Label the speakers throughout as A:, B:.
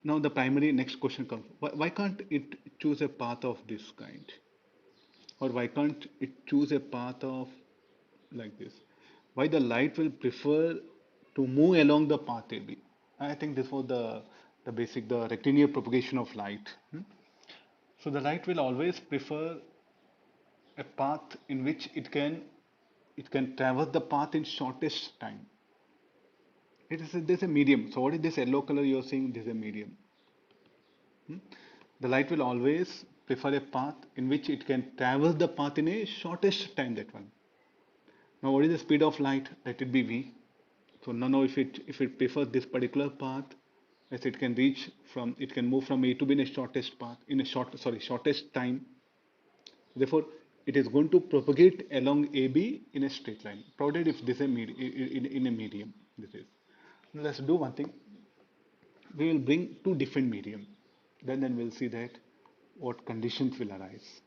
A: Now the primary next question comes, why can't it choose a path of this kind? Or why can't it choose a path of like this? Why the light will prefer to move along the path AB? I think this was the basic, the rectilinear propagation of light. So the light will always prefer a path in which it can traverse the path in shortest time. There's a medium. So what is this yellow color you're seeing? This is a medium. The light will always prefer a path in which it can traverse the path in a shortest time. That one. Now, what is the speed of light? Let it be v. So now, if it prefers this particular path, as it can move from A to B in a shortest path in a shortest time. Therefore, it is going to propagate along AB in a straight line, provided if this is in a medium. This is. Now let's do one thing. We will bring two different medium. Then we'll see that what conditions will arise.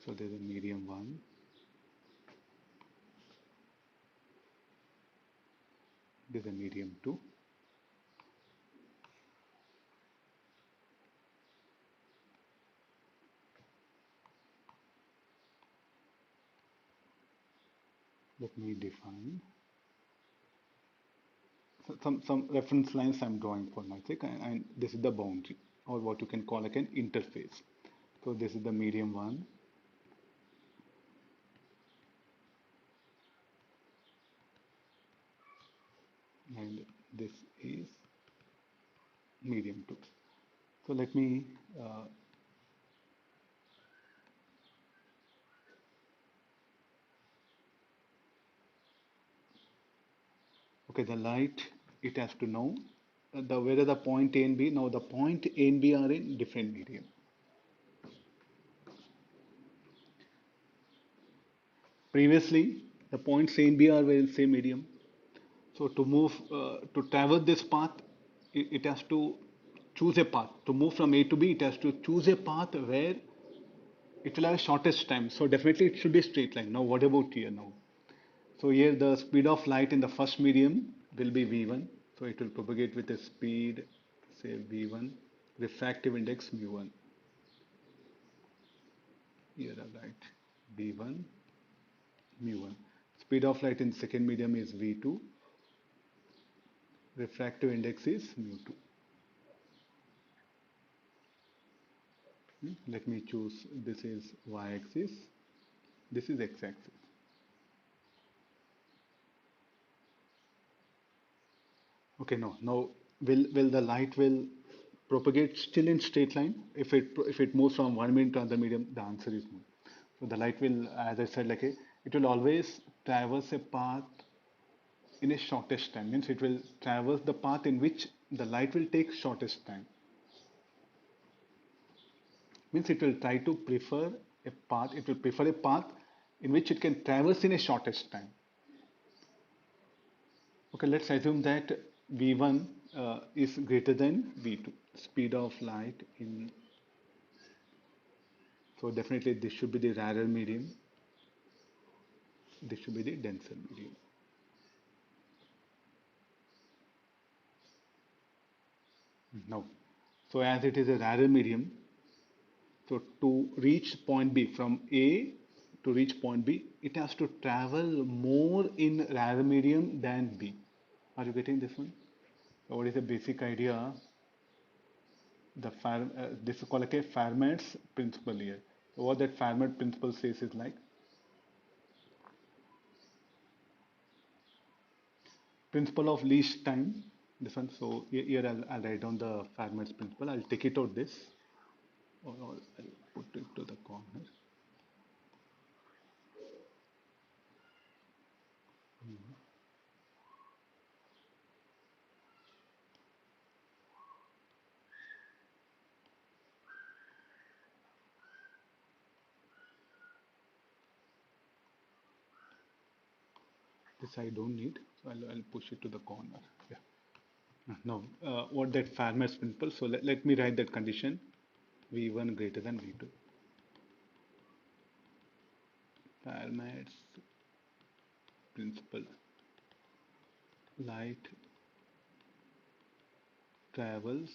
A: So there's a medium one. There's a medium two. Let me define some reference lines I'm drawing for my sake, and this is the boundary, or what you can call like an interface. So this is the medium one, and this is medium two. So let me okay, the light, it has to know where are the point A and B. Now the point A and B are in different medium. Previously, the points A and B are in same medium. So to traverse this path, it has to choose a path. To move from A to B, it has to choose a path where it will have shortest time. So definitely it should be a straight line. Now what about here now? So here the speed of light in the first medium will be v1. So it will propagate with a speed, say v1, refractive index mu1. Here I write v1, mu1. Speed of light in second medium is v2. Refractive index is mu2. Let me choose, this is y-axis, this is x-axis. Okay, no, now will the light will propagate still in straight line? If it moves from one medium to another medium, the answer is no. So the light will, as I said, it will always traverse a path in a shortest time. Means it will traverse the path in which the light will take shortest time. Means it will try to prefer a path. It will prefer a path in which it can traverse in a shortest time. Okay, let's assume that v1 is greater than v2, speed of light in. So definitely this should be the rarer medium. This should be the denser medium. Now, so as it is a rarer medium, so to reach point B, from A to reach point B, it has to travel more in rarer medium than B. Are you getting this one? So what is the basic idea? This is called like a Fermat's principle here. So what that Fermat principle says is like principle of least time. This one. So here I'll write down the Fermat's principle. I'll take it out this, or I'll put it to the corner. This I don't need, so I'll push it to the corner. Yeah. Now, what that Fermat's principle? So let me write that condition: V1 greater than V2. Fermat's principle: light travels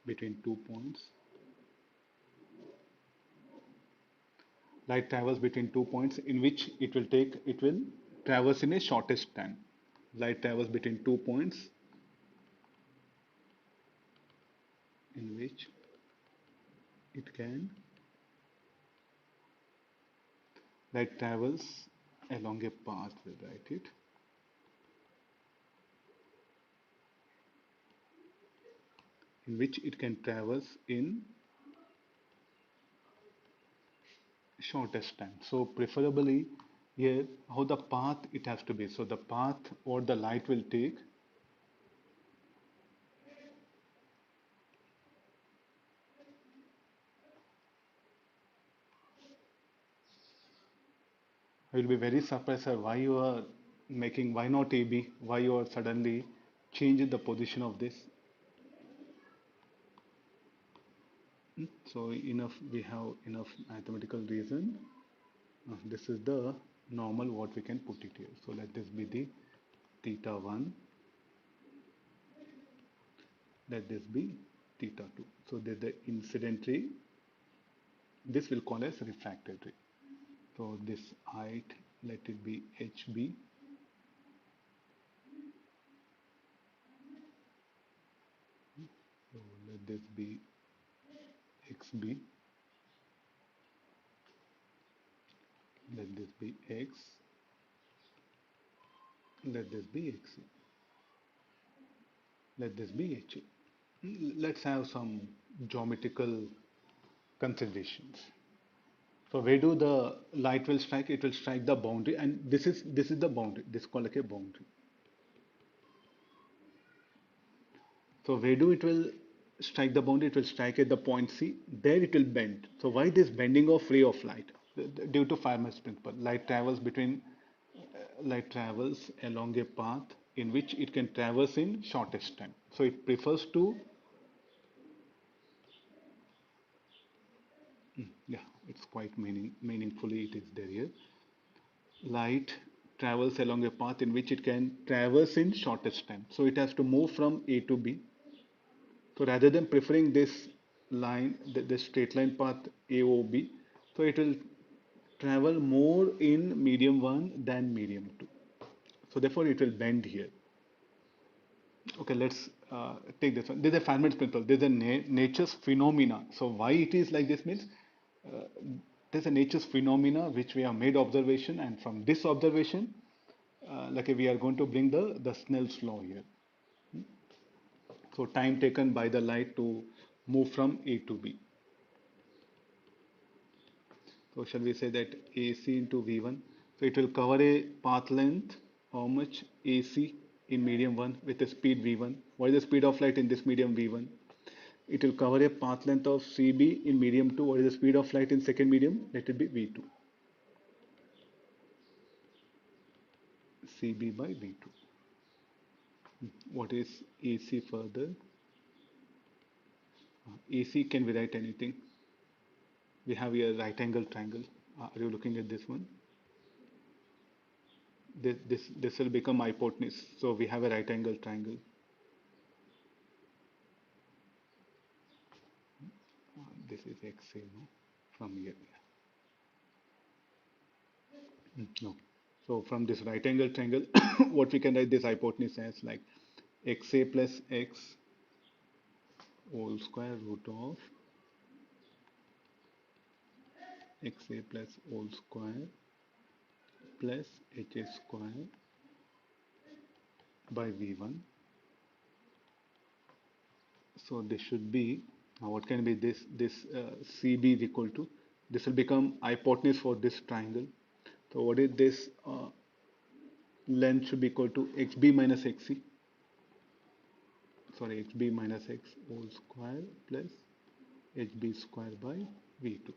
A: between 2 points. Light travels between 2 points in which it will traverse in a shortest time. Light travels between 2 points in which it can light travels along a path, we'll write it, in which it can traverse in shortest time. So preferably here how the path it has to be. So the path or the light will take I will be very surprised sir, why you are making why not AB, why you are suddenly changing the position of this. So enough, we have enough mathematical reason. This is the normal what we can put it here. So let this be the theta 1, let this be theta 2. So there's the incident ray, this will call as refracted ray. So this height, let it be HB. So let this be XB. Let this be X. Let this be XC. Let this be HA. Let's have some geometrical considerations. So where do the light will strike? It will strike the boundary, and this is the boundary. This is called like a boundary. So where do it will strike the boundary? It will strike at the point C. There it will bend. So why this bending of ray of light? Due to Fermat's principle, light travels along a path in which it can traverse in shortest time. So it prefers to, yeah, it's quite meaningfully it is there here. Light travels along a path in which it can traverse in shortest time. So it has to move from A to B. So rather than preferring this line, the straight line path AOB, so it will travel more in medium 1 than medium 2. So therefore it will bend here. Okay, let's take this one. There's a Fermat's principle. There's a nature's phenomena. So why it is like this means there's a nature's phenomena which we have made observation, and from this observation, like we are going to bring the Snell's law here. So time taken by the light to move from A to B. So shall we say that AC into V1? So it will cover a path length, how much AC in medium 1 with a speed V1. What is the speed of light in this medium V1? It will cover a path length of CB in medium 2. What is the speed of light in second medium? Let it be V2. CB by V2. What is AC further? AC can we write anything? We have here right angle triangle. Are you looking at this one? This will become hypotenuse. So we have a right angle triangle. This is XA, no? From here. No. So from this right angle triangle, what we can write this hypotenuse as like XA plus X whole square root of XA plus whole square plus HA square by V1. So this should be, now what can be this CB is equal to, this will become hypotenuse for this triangle. So what is this length should be equal to XB minus XC, sorry, XB minus X whole square plus HB square by V2.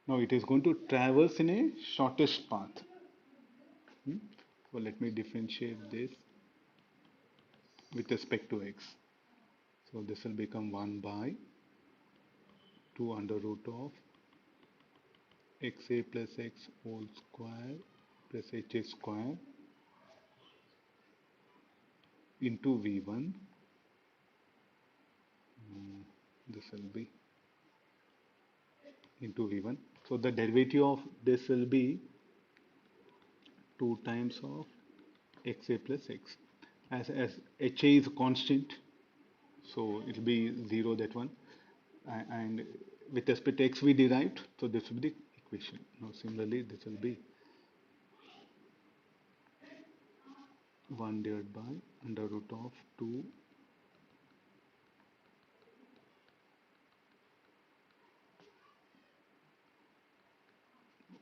A: Now it is going to traverse in a shortest path. So let me differentiate this with respect to X. So this will become 1 by 2 under root of xa plus x whole square plus ha square into v1. This will be into v1. So the derivative of this will be 2 times of xa plus x. As ha is constant, so it will be 0, that one. And with respect to x we derived, so this will be the equation. Now similarly, this will be 1 divided by under root of 2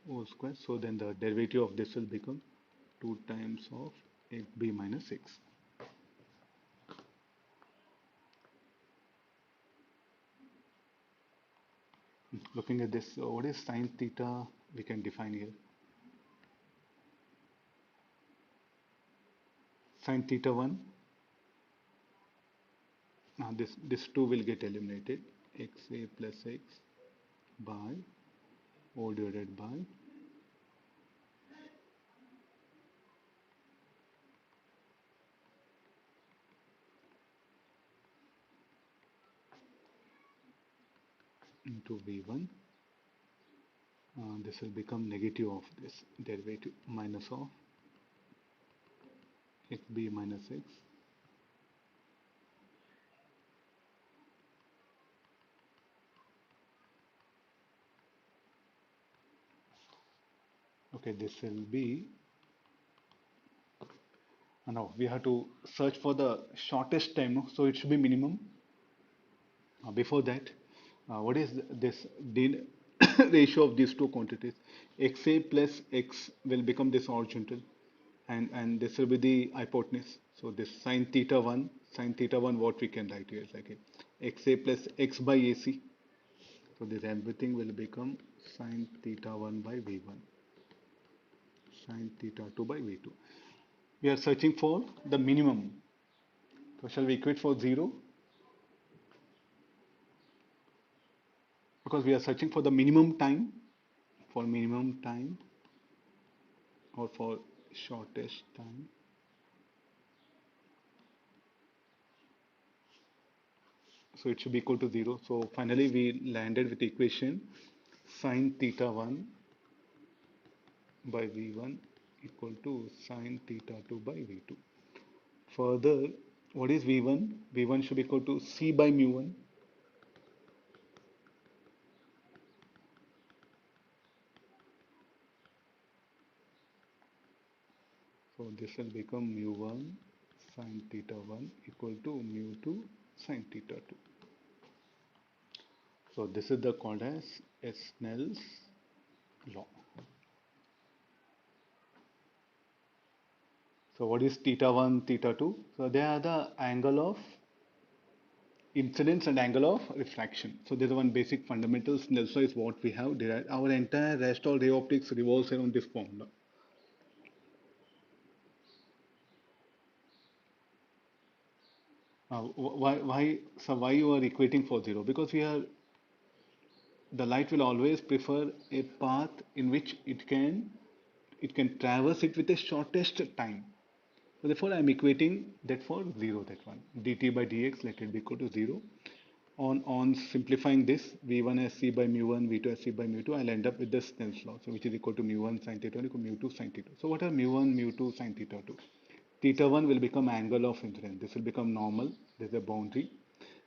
A: whole square. So then the derivative of this will become 2 times of b minus x. Looking at this, what is sine theta we can define here? Sine theta 1, now this 2 will get eliminated, xa plus x by all divided by into v1. This will become negative of this derivative, minus of xb minus x okay. This will be, now we have to search for the shortest time, no? So it should be minimum. Before that, what is this ratio of these two quantities? Xa plus x will become this horizontal, and this will be the hypotenuse. So this sine theta 1, what we can write here is like xa plus x by ac. So this everything will become sine theta 1 by v1, sine theta 2 by v2. We are searching for the minimum. So shall we equate for 0? Because we are searching for the minimum time, or for shortest time. So it should be equal to 0. So finally we landed with the equation sine theta 1 by v1 equal to sine theta 2 by v2. Further, what is v1? v1 should be equal to c by mu1. So this will become mu1 sine theta 1 equal to mu2 sine theta 2. So this is the called as Snell's law. So what is theta 1, theta 2? So they are the angle of incidence and angle of refraction. So there's one basic fundamental Snell's law is what we have derived. Our entire rest of ray optics revolves around this formula. Why you are equating for 0? Because the light will always prefer a path in which it can traverse it with the shortest time. So therefore, I am equating that for 0, that one. dt by dx, let it be equal to 0. On simplifying this, v1 as c by mu1, v2 as c by mu2, I'll end up with the Snell's law, so which is equal to mu1 sin theta 1 equal to mu2 sin theta. So what are mu1, mu2 sin theta 2? Theta 1 will become angle of incidence. This will become normal. This is a boundary.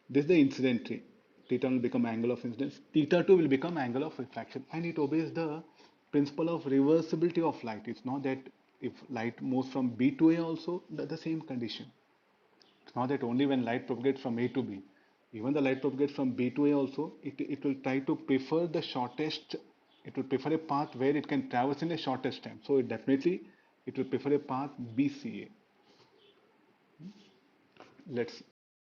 A: This is the incident ray. Theta 1 will become angle of incidence. Theta 2 will become angle of refraction. And it obeys the principle of reversibility of light. It's not that if light moves from B to A also, the same condition. It's not that only when light propagates from A to B. Even the light propagates from B to A also, it will try to prefer the shortest, it will prefer a path where it can traverse in the shortest time. So it will prefer a path BCA. Let's